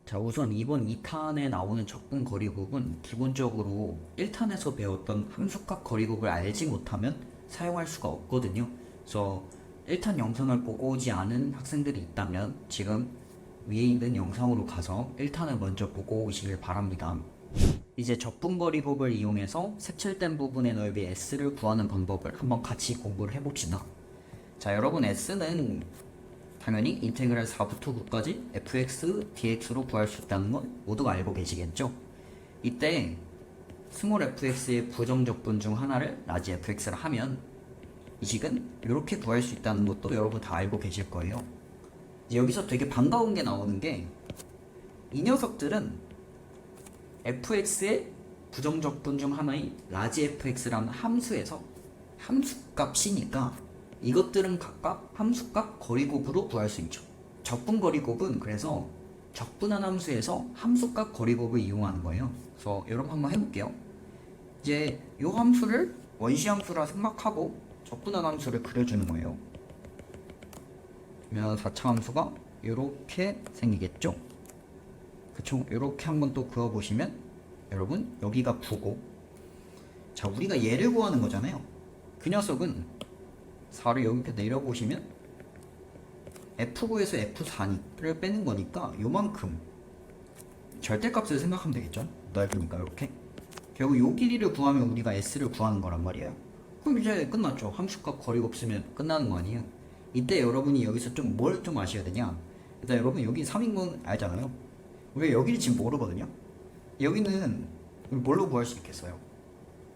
자, 우선 이번 2탄에 나오는 적분 거리곱은 기본적으로 1탄에서 배웠던 함수값 거리곱을 알지 못하면 사용할 수가 없거든요. 그래서 1탄 영상을 보고 오지 않은 학생들이 있다면 지금 위에 있는 영상으로 가서 1탄을 먼저 보고 오시길 바랍니다. 이제 적분 거리곱을 이용해서 색칠된 부분의 넓이 S를 구하는 방법을 한번 같이 공부를 해봅시다. 자, 여러분 S는 당연히 인테그랄 4부터 9까지 fx, dx로 구할 수 있다는 건 모두가 알고 계시겠죠? 이때 스몰 fx의 부정적분 중 하나를 라지 fx를 하면 이 식은 이렇게 구할 수 있다는 것도 여러분 다 알고 계실 거예요. 이제 여기서 되게 반가운 게 나오는 게 이 녀석들은 fx의 부정적분 중 하나인 라지 fx라는 함수에서 함수값이니까 이것들은 각각 함수값 거리곱으로 구할 수 있죠. 적분 거리곱은 그래서 적분한 함수에서 함수값 거리곱을 이용하는 거예요. 그래서 여러분 한번 해볼게요. 이제 이 함수를 원시 함수라 생각하고 적분한 함수를 그려주는 거예요. 그러면 4차 함수가 이렇게 생기겠죠. 그쵸? 이렇게 한번 또 그어보시면 여러분 여기가 9고, 자, 우리가 얘를 구하는 거잖아요. 그 녀석은 4를 여기 내려보시면 F9에서 F4를 빼는 거니까 요만큼 절대값을 생각하면 되겠죠. 넓으니까 이렇게 결국 요 길이를 구하면 우리가 S를 구하는 거란 말이에요. 그럼 이제 끝났죠. 함수값 거리가 없으면 끝나는 거 아니에요. 이때 여러분이 여기서 좀 뭘 좀 아셔야 되냐, 일단 여러분 여기 3인분 알잖아요. 우리가 여기를 지금 모르거든요. 여기는 뭘로 구할 수 있겠어요?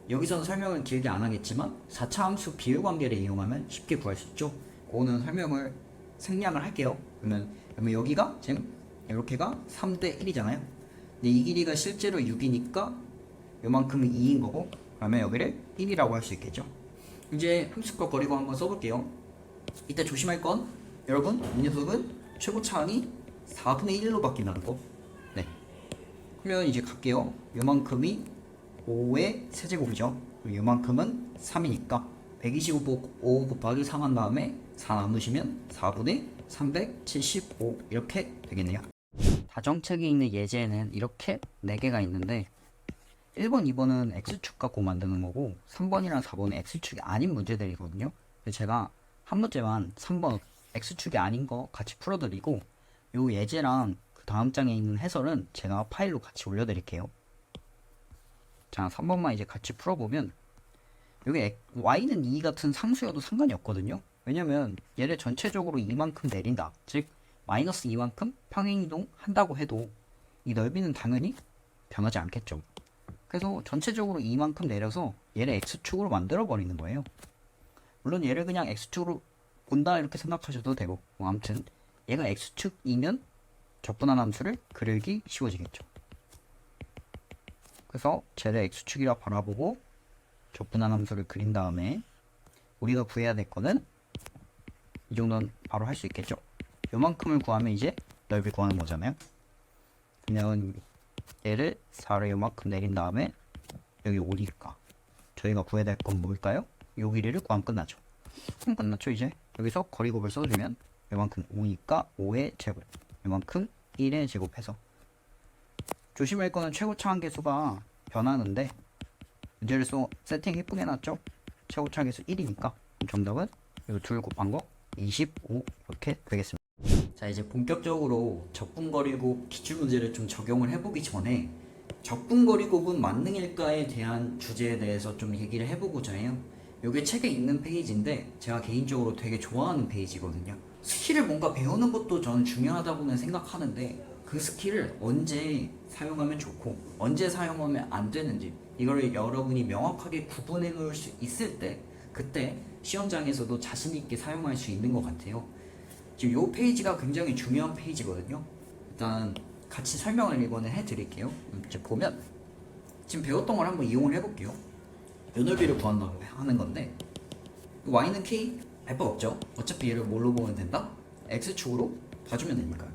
여기서는 설명을 길게 안 하겠지만 4차 함수 비율 관계를 이용하면 쉽게 구할 수 있죠. 그거는 설명을 생략을 할게요. 그러면 여기가 지금 이렇게가 3대 1이잖아요. 근데 이 길이가 실제로 6이니까 요만큼은 2인 거고, 그러면 여기를 1이라고 할 수 있겠죠. 이제 함수값 거리고 한번 써볼게요. 이때 조심할 건 여러분 이 녀석은 최고 차항이 4분의 1로 바뀐다는 거. 네. 그러면 이제 갈게요. 요만큼이 5의 세제곱이죠. 이만큼은 3이니까 125 곱하기 3 한 다음에 4 나누시면 4분의 375 이렇게 되겠네요. 다정책에 있는 예제에는 이렇게 4개가 있는데 1번, 2번은 X축 갖고 만드는 거고 3번이랑 4번은 X축이 아닌 문제들이거든요. 제가 한 문제만 3번 X축이 아닌 거 같이 풀어드리고 요 예제랑 그 다음 장에 있는 해설은 제가 파일로 같이 올려드릴게요. 자, 3번만 이제 같이 풀어보면 여기 y는 2 같은 상수여도 상관이 없거든요. 왜냐면 얘를 전체적으로 이만큼 내린다, 즉 마이너스 2만큼 평행이동 한다고 해도 이 넓이는 당연히 변하지 않겠죠. 그래서 전체적으로 이만큼 내려서 얘를 x축으로 만들어 버리는 거예요. 물론 얘를 그냥 x축으로 본다 이렇게 생각하셔도 되고, 뭐 아무튼 얘가 x축이면 적분한 함수를 그리기 쉬워지겠죠. 그래서 쟤를 x축이라 바라보고 적분한 함수를 그린 다음에 우리가 구해야 될 거는 이 정도는 바로 할 수 있겠죠. 요만큼을 구하면 이제 넓이 구하는 거잖아요. 그냥 얘를 4를 요만큼 내린 다음에 여기 5니까 저희가 구해야 될 건 뭘까요? 요 길이를 구하면 끝나죠. 그럼 끝났죠. 이제 여기서 거리곱을 써주면 요만큼 5니까 5의 제곱, 요만큼 1의 제곱해서 조심할 거는 최고 차항계수가 변하는데 문제를 세팅 예쁘게 해놨죠. 최고 차항계수 1이니까 정답은 이 둘 곱한 거 25 이렇게 되겠습니다. 자, 이제 본격적으로 적분거리곱 기출문제를 좀 적용을 해보기 전에 적분거리곱은 만능일까에 대한 주제에 대해서 좀 얘기를 해보고자 해요. 이게 책에 있는 페이지인데 제가 개인적으로 되게 좋아하는 페이지거든요. 스킬을 뭔가 배우는 것도 저는 중요하다고는 생각하는데 그 스킬을 언제 사용하면 좋고 언제 사용하면 안 되는지 이거를 여러분이 명확하게 구분해 놓을 수 있을 때 그때 시험장에서도 자신 있게 사용할 수 있는 것 같아요. 지금 이 페이지가 굉장히 중요한 페이지거든요. 일단 같이 설명을 이번에 해드릴게요. 이제 보면 지금 배웠던 걸 한번 이용을 해볼게요. 요 넓이를 구한다고 하는 건데 y는 k 알바 없죠. 어차피 얘를 뭘로 보면 된다? x축으로 봐주면 되니까요.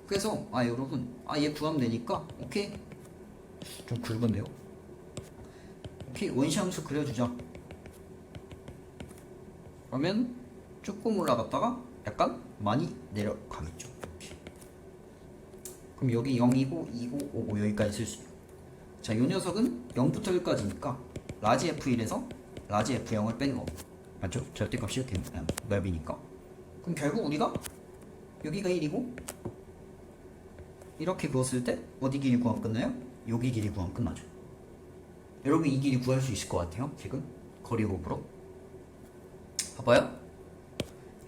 그래서 여러분 얘 구하면 되니까 오케이, 좀 굵은데요. 오케이, 원시함수 그려주자. 그러면 조금 올라갔다가 약간 많이 내려가겠죠. 이렇게. 그럼 여기 0이고 2고 5고 여기까지 쓸 수 있고, 자, 요 녀석은 0부터 1까지니까 라지 F1에서 라지 F0을 뺀 거 맞죠? 절대값이 이렇게 넓이니까. 그럼 결국 우리가 여기가 1이고 이렇게 그었을 때 어디 길이 구하면 끝나요? 여기 길이 구하면 끝나죠. 여러분 이 길이 구할 수 있을 것 같아요. 지금 거리 곱으로 봐봐요.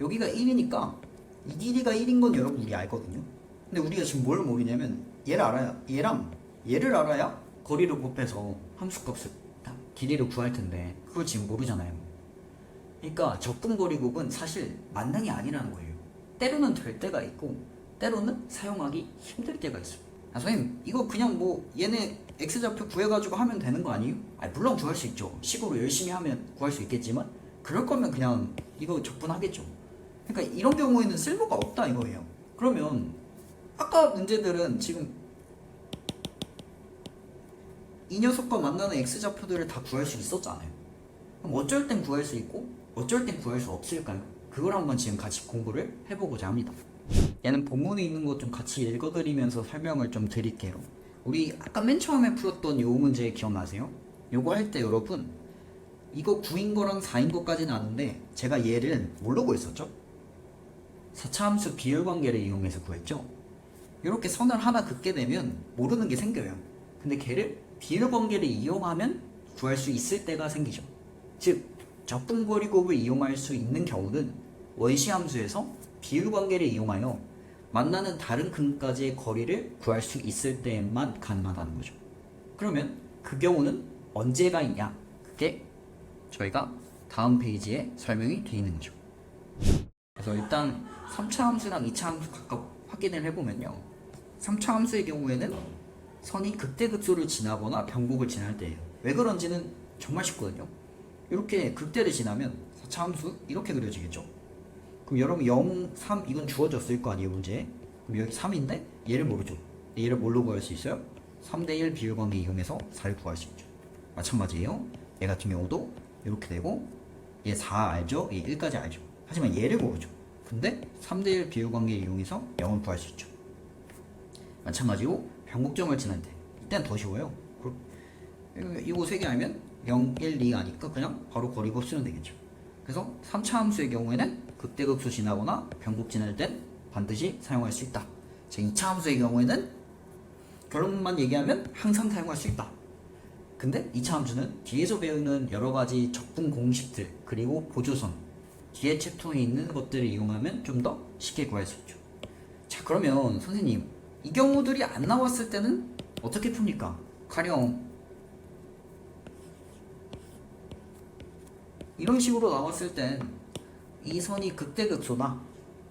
여기가 1이니까 이 길이가 1인 건 여러분 우리 알거든요. 근데 우리가 지금 뭘 모르냐면 얘를 알아야, 얘랑 얘를 알아야 거리를 곱해서 함수값을 길이를 구할 텐데 그걸 지금 모르잖아요. 그러니까 적분거리 곱은 사실 만능이 아니라는 거예요. 때로는 될 때가 있고 때로는 사용하기 힘들 때가 있어요. 아, 선생님 이거 그냥 뭐 얘네 x좌표 구해가지고 하면 되는 거 아니에요? 아, 물론 구할 수 있죠. 식으로 열심히 하면 구할 수 있겠지만 그럴 거면 그냥 이거 적분하겠죠. 그러니까 이런 경우에는 쓸모가 없다 이거예요. 그러면 아까 문제들은 지금 이 녀석과 만나는 x좌표들을 다 구할 수 있었잖아요. 그럼 어쩔 땐 구할 수 있고 어쩔 땐 구할 수 없을까요? 그걸 한번 지금 같이 공부를 해보고자 합니다. 얘는 본문에 있는 것 좀 같이 읽어드리면서 설명을 좀 드릴게요. 우리 아까 맨 처음에 풀었던 요 문제 기억나세요? 요거 할 때 여러분 이거 9인 거랑 4인 것까지는 아는데 제가 얘를 뭘로 구했었죠? 4차 함수 비율 관계를 이용해서 구했죠? 이렇게 선을 하나 긋게 되면 모르는 게 생겨요. 근데 걔를 비율 관계를 이용하면 구할 수 있을 때가 생기죠. 즉 적분거리 곱을 이용할 수 있는 경우는 원시 함수에서 비율 관계를 이용하여 만나는 다른 근까지의 거리를 구할 수 있을 때만 가능하다는 거죠. 그러면 그 경우는 언제가 있냐? 그게 저희가 다음 페이지에 설명이 되어 있는 거죠. 그래서 일단 3차 함수랑 2차 함수 각각 확인을 해보면요. 3차 함수의 경우에는 선이 극대극소를 지나거나 변곡을 지날 때예요. 왜 그런지는 정말 쉽거든요. 이렇게 극대를 지나면 4차 함수 이렇게 그려지겠죠. 그럼 여러분 0, 3 이건 주어졌을 거 아니에요 문제에. 그럼 여기 3인데 얘를 모르죠. 얘를 뭘로 구할 수 있어요? 3대1 비율관계 이용해서 4를 구할 수 있죠. 마찬가지예요. 얘 같은 경우도 이렇게 되고 얘 4 알죠? 얘 1까지 알죠. 하지만 얘를 모르죠. 근데 3대1 비율관계 이용해서 0을 구할 수 있죠. 마찬가지로 변곡점을 지날 때 이때는 더 쉬워요. 이거 3개 알면 0, 1, 2 아니까 그냥 바로 거리 곱 쓰면 되겠죠. 그래서 3차 함수의 경우에는 극대극소 지나거나 변곡 지날 땐 반드시 사용할 수 있다. 자, 2차 함수의 경우에는 결론만 얘기하면 항상 사용할 수 있다. 근데 2차 함수는 뒤에서 배우는 여러가지 적분 공식들 그리고 보조선 뒤에 챕터에 있는 것들을 이용하면 좀 더 쉽게 구할 수 있죠. 자, 그러면 선생님 이 경우들이 안 나왔을 때는 어떻게 풉니까? 가령 이런 식으로 나왔을 땐 이 선이 극대극소나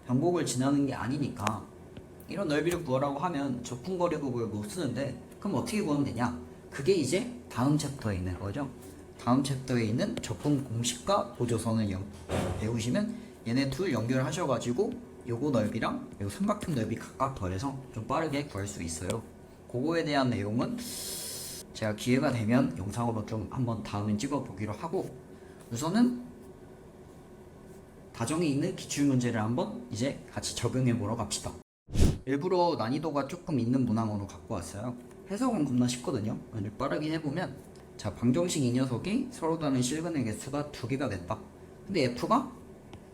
변곡을 지나는 게 아니니까 이런 넓이를 구하라고 하면 적분거리 곱을 못 쓰는데 그럼 어떻게 구하면 되냐? 그게 이제 다음 챕터에 있는 거죠. 다음 챕터에 있는 적분 공식과 보조선을 배우시면 얘네 둘 연결하셔가지고 요거 넓이랑 요 삼각형 넓이 각각 더해서 좀 빠르게 구할 수 있어요. 그거에 대한 내용은 제가 기회가 되면 영상으로 좀 한번 다음에 찍어보기로 하고 우선은 다정에 있는 기출문제를 한번 이제 같이 적용해 보러 갑시다. 일부러 난이도가 조금 있는 문항으로 갖고 왔어요. 해석은 겁나 쉽거든요. 빠르게 해보면 자, 방정식 이 녀석이 서로 다른 실근의 개수가 2개가 됐다. 근데 F가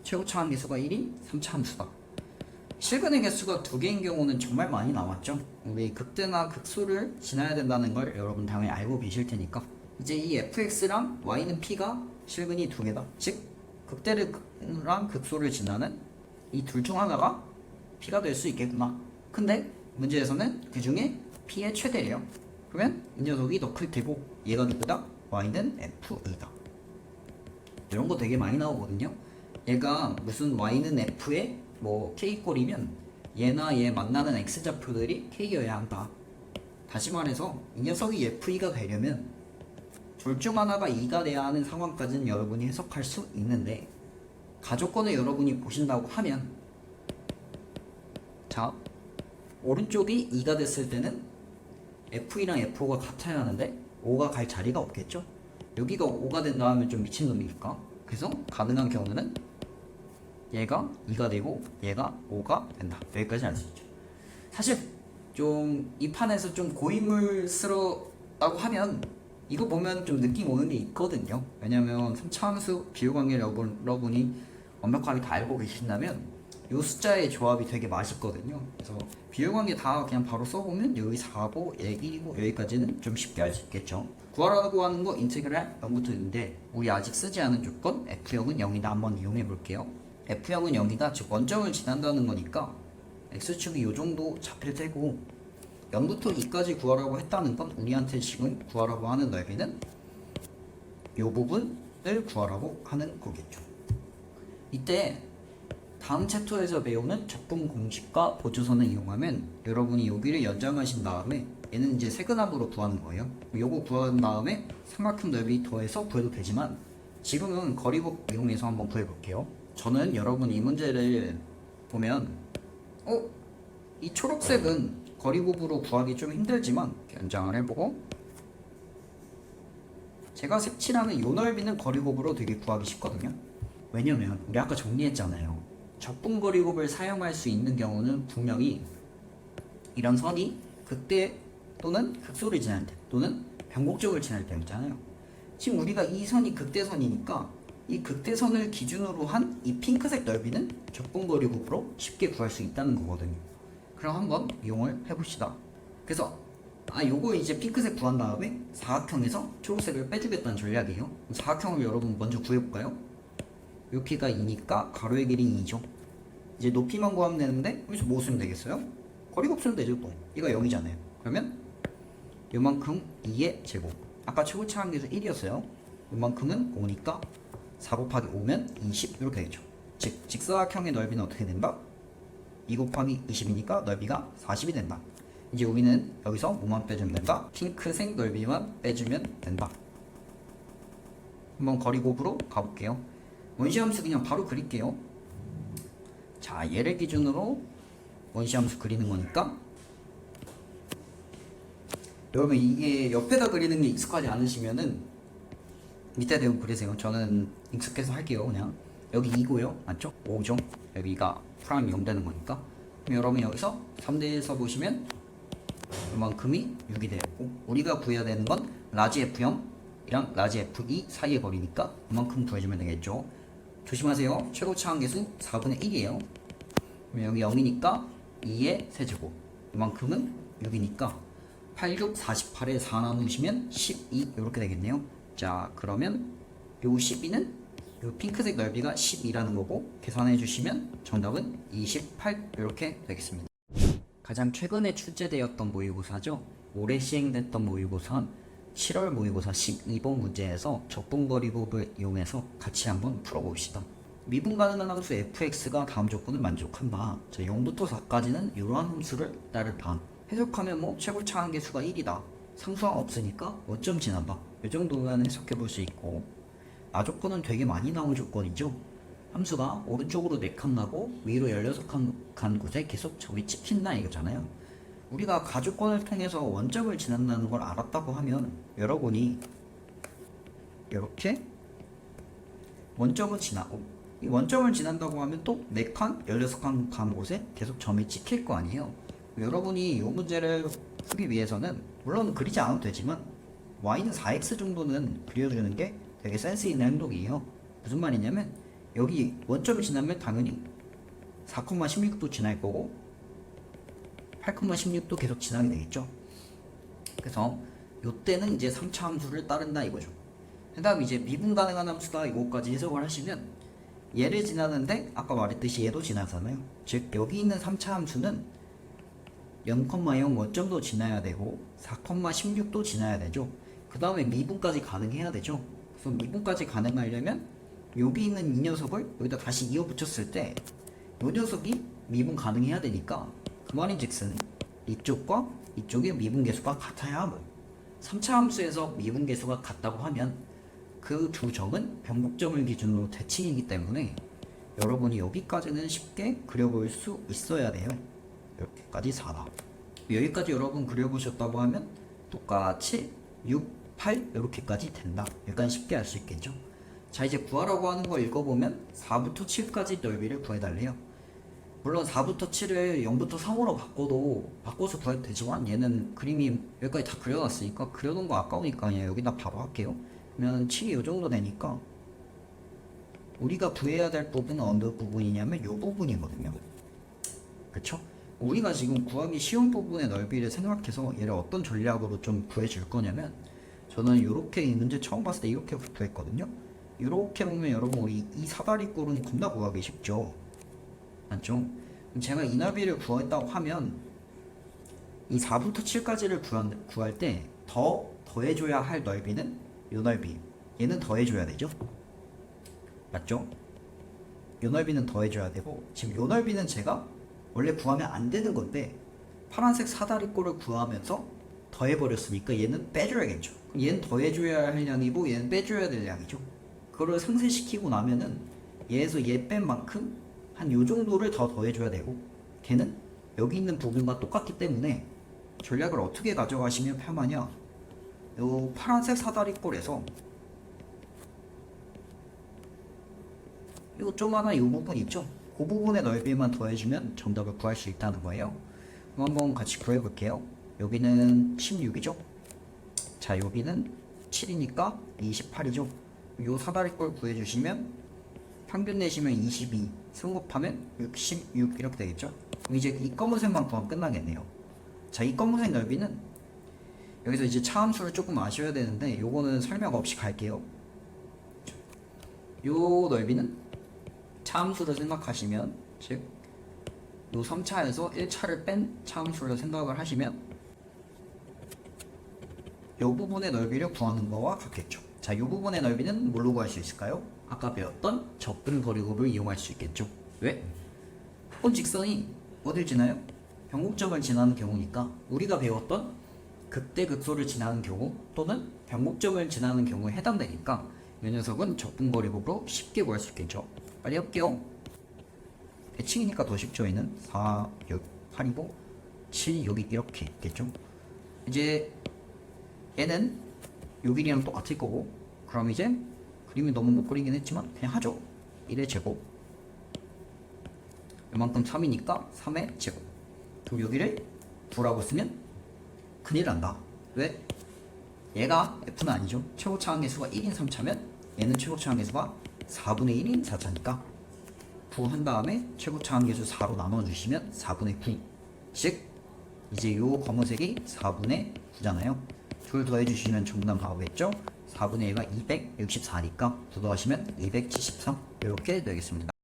최고차 함수가 1인 3차 함수다. 실근의 개수가 2개인 경우는 정말 많이 나왔죠. 우리 극대나 극소를 지나야 된다는 걸 여러분 당연히 알고 계실 테니까 이제 이 fx랑 y는 p가 실근이 2개다. 즉 극대랑 극소를 지나는 이 둘 중 하나가 p가 될 수 있겠구나. 근데 문제에서는 그 중에 p의 최대래요. 그러면 이 녀석이 더 클 테고 얘가 누구다? y는 f이다. 이런 거 되게 많이 나오거든요. 얘가 무슨 y는 f에 뭐 k꼴이면 얘나 얘 만나는 x좌표들이 k여야 한다. 다시 말해서 이 녀석이 f가 되려면 둘 중 하나가 2가 돼야 하는 상황까지는 여러분이 해석할 수 있는데 가조건을 여러분이 보신다고 하면 자, 오른쪽이 2가 됐을 때는 F랑 F5가 같아야 하는데 5가 갈 자리가 없겠죠? 여기가 5가 된다 하면 좀 미친놈이니까 그래서 가능한 경우는 얘가 2가 되고 얘가 5가 된다. 여기까지 알 수 있죠. 사실 좀 이 판에서 좀 고인물스럽다고 하면 이거 보면 좀 느낌 오는 게 있거든요. 왜냐면 3차 함수 비율관계 여러분이 완벽하게 다 알고 계신다면 이 숫자의 조합이 되게 맛있거든요. 그래서 비율관계 다 그냥 바로 써보면 여기 4고 얘 1이고 여기까지는 좀 쉽게 알 수 있겠죠. 구하라고 하는 거 인테그랄 0부터 2인데 우리 아직 쓰지 않은 조건 F형은 0이다 한번 이용해 볼게요. F형은 0이다, 즉 원점을 지난다는 거니까 X축이 요 정도 잡힐 테고 0부터 2까지 구하라고 했다는 건 우리한테 지금 구하라고 하는 넓이는 요 부분을 구하라고 하는 거겠죠. 이때 다음 챕터에서 배우는 적분 공식과 보조선을 이용하면 여러분이 여기를 연장하신 다음에 얘는 이제 세근압으로 구하는 거예요. 요거 구한 다음에 삼각형 넓이 더해서 구해도 되지만 지금은 거리곱 이용해서 한번 구해볼게요. 저는 여러분 이 문제를 보면 이 초록색은 거리곱으로 구하기 좀 힘들지만 연장을 해보고 제가 색칠하는 요 넓이는 거리곱으로 되게 구하기 쉽거든요. 왜냐면 우리 아까 정리했잖아요. 적분 거리곱을 사용할 수 있는 경우는 분명히 이런 선이 극대 또는 극소를 지날 때 또는 변곡적을 지날 때였잖아요. 지금 우리가 이 선이 극대선이니까 이 극대선을 기준으로 한 이 핑크색 넓이는 적분 거리곱으로 쉽게 구할 수 있다는 거거든요. 그럼 한번 이용을 해봅시다. 그래서 요거 이제 핑크색 구한 다음에 사각형에서 초록색을 빼주겠다는 전략이에요. 사각형을 여러분 먼저 구해볼까요? 요 키가 2니까 가로의 길이 2죠. 이제 높이만 구하면 되는데 여기서 뭐 쓰면 되겠어요? 거리곱 쓰면 되죠. 또 이거 0이잖아요. 그러면 요만큼 2의 제곱, 아까 최고차 한계에서 1이었어요. 요만큼은 5니까 4 곱하기 5면 20 이렇게 되겠죠. 즉 직사각형의 넓이는 어떻게 된다? 2 곱하기 20이니까 넓이가 40이 된다. 이제 여기는 여기서 5만 빼주면 된다. 핑크색 넓이만 빼주면 된다. 한번 거리곱으로 가볼게요. 원시함수 그냥 바로 그릴게요. 자, 얘를 기준으로 원시함수 그리는 거니까 여러분 이게 옆에다 그리는 게 익숙하지 않으시면은 밑에 대고 그리세요. 저는 익숙해서 할게요. 그냥 여기 2고요. 맞죠? 5죠? 여기가 프라임 0 되는 거니까. 그럼 여러분 여기서 3대1 써보시면 이만큼이 6이 되고 우리가 구해야 되는 건 라지 F0이랑 라지 F2 사이의 거리니까 이만큼 구해주면 되겠죠. 조심하세요. 최고차 한계수 4분의 1이에요. 그럼 여기 0이니까 2의 세제곱, 이만큼은 6이니까 8, 6, 48에 4 나누시면 12 이렇게 되겠네요. 자, 그러면 요 12는 요 핑크색 넓이가 12라는 거고 계산해 주시면 정답은 28 이렇게 되겠습니다. 가장 최근에 출제되었던 모의고사죠. 올해 시행됐던 모의고사 7월 모의고사 12번 문제에서 적분거리곱을 이용해서 같이 한번 풀어봅시다. 미분 가능한 함수 fx가 다음 조건을 만족한다. 자, 0부터 4까지는 이러한 함수를 따르다. 해석하면 뭐 최고차 한계수가 1이다. 상수가 없으니까 원점 지나다. 이 정도만 해석해 볼 수 있고, 조건은 되게 많이 나온 조건이죠. 함수가 오른쪽으로 4칸 나고 위로 16칸 간 곳에 계속 점이 찍힌다 이거잖아요. 우리가 가조건을 통해서 원점을 지난다는 걸 알았다고 하면 여러분이 이렇게 원점을 지나고 이 원점을 지난다고 하면 또 4칸, 16칸 간 곳에 계속 점이 찍힐 거 아니에요. 여러분이 이 문제를 풀기 위해서는 물론 그리지 않아도 되지만 y는 4x 정도는 그려주는 게 되게 센스 있는 행동이에요. 무슨 말이냐면 여기 원점을 지나면 당연히 4,16도 지날 거고 8,16도 계속 지나게 되겠죠. 그래서 요때는 이제 3차 함수를 따른다 이거죠. 그 다음 이제 미분 가능한 함수다 이거까지 해석을 하시면 얘를 지나는데 아까 말했듯이 얘도 지나잖아요. 즉 여기 있는 3차 함수는 0,0 원점도 지나야 되고 4,16도 지나야 되죠. 그 다음에 미분까지 가능해야 되죠. 그래서 미분까지 가능하려면 여기 있는 이 녀석을 여기다 다시 이어 붙였을 때 이 녀석이 미분 가능해야 되니까 그 말인즉슨 이쪽과 이쪽의 미분 계수가 같아야 하고 3차 함수에서 미분 계수가 같다고 하면 그 두 점은 변곡점을 기준으로 대칭이기 때문에 여러분이 여기까지는 쉽게 그려볼 수 있어야 돼요. 여기까지 4다. 여기까지 여러분 그려보셨다고 하면 똑같이 6, 8 이렇게까지 된다. 약간 쉽게 알 수 있겠죠. 자, 이제 구하라고 하는 거 읽어보면 4부터 7까지 넓이를 구해달래요. 물론 4부터 7을 0부터 3으로 바꿔서 구해도 되지만 얘는 그림이 여기까지 다 그려놨으니까 그려놓은 거 아까우니까 그냥 여기다 바로 할게요. 그러면 7이 이 정도 되니까 우리가 구해야 될 부분은 어느 부분이냐면 이 부분이거든요. 그쵸? 우리가 지금 구하기 쉬운 부분의 넓이를 생각해서 얘를 어떤 전략으로 좀 구해줄 거냐면 저는 이렇게 이 문제 처음 봤을 때 이렇게 구했거든요. 이렇게 보면 여러분 우리 이 사다리꼴은 겁나 구하기 쉽죠. 맞죠? 제가 이 넓이를 구했다고 하면 이 4부터 7까지를 구할 때 더해줘야 할 넓이는 이 넓이, 얘는 더해줘야 되죠. 맞죠? 이 넓이는 더해줘야 되고 지금 이 넓이는 제가 원래 구하면 안 되는 건데 파란색 사다리꼴을 구하면서 더해버렸으니까 얘는 빼줘야겠죠. 얘는 더해줘야 할 양이고 얘는 빼줘야 될 양이죠. 그거를 상쇄시키고 나면은 얘에서 얘 뺀 만큼 한 요 정도를 더 더해줘야 되고 걔는 여기 있는 부분과 똑같기 때문에 전략을 어떻게 가져가시면 편하냐, 요 파란색 사다리꼴에서 요 조그마한 요 부분 있죠? 그 부분의 넓이만 더해주면 정답을 구할 수 있다는 거예요. 그럼 한번 같이 구해볼게요. 여기는 16이죠? 자, 여기는 7이니까 28이죠? 요 사다리꼴 구해주시면 평균 내시면 22, 승 곱하면 66 이렇게 되겠죠? 그럼 이제 이 검은색만 구하면 끝나겠네요. 자, 이 검은색 넓이는 여기서 이제 차함수를 조금 아셔야 되는데 요거는 설명 없이 갈게요. 요 넓이는 차함수를 생각하시면, 즉 요 3차에서 1차를 뺀 차함수를 생각을 하시면 요 부분의 넓이를 구하는 거와 같겠죠. 자, 요 부분의 넓이는 뭘로 구할 수 있을까요? 아까 배웠던 접근거리곱을 이용할 수 있겠죠. 왜? 본 직선이 어딜 지나요? 변곡점을 지나는 경우니까 우리가 배웠던 극대극소를 지나는 경우 또는 변곡점을 지나는 경우에 해당되니까 이 녀석은 접근거리곱으로 쉽게 구할 수 있겠죠. 빨리 해볼게요. 대칭이니까 더 쉽죠. 얘는 4, 6, 8이고 7 여기 이렇게 있겠죠. 이제 얘는 요 길이랑 똑같을 거고, 그럼 이제 그림이 너무 못 그리긴 했지만 그냥 하죠. 1의 제곱 이만큼 3이니까 3의 제곱. 그럼 여기를 2라고 쓰면 큰일 난다. 왜? 얘가 F는 아니죠. 최고차 한계수가 1인 3차면 얘는 최고차 한계수가 4분의 1인 4차니까 9 한 다음에 최고차 한계수 4로 나눠주시면 4분의 9. 즉 이제 요 검은색이 4분의 9잖아요. 둘 더해주시면 정답 나오겠죠? 4분의 1가 264니까 2 더하시면 273 이렇게 되겠습니다.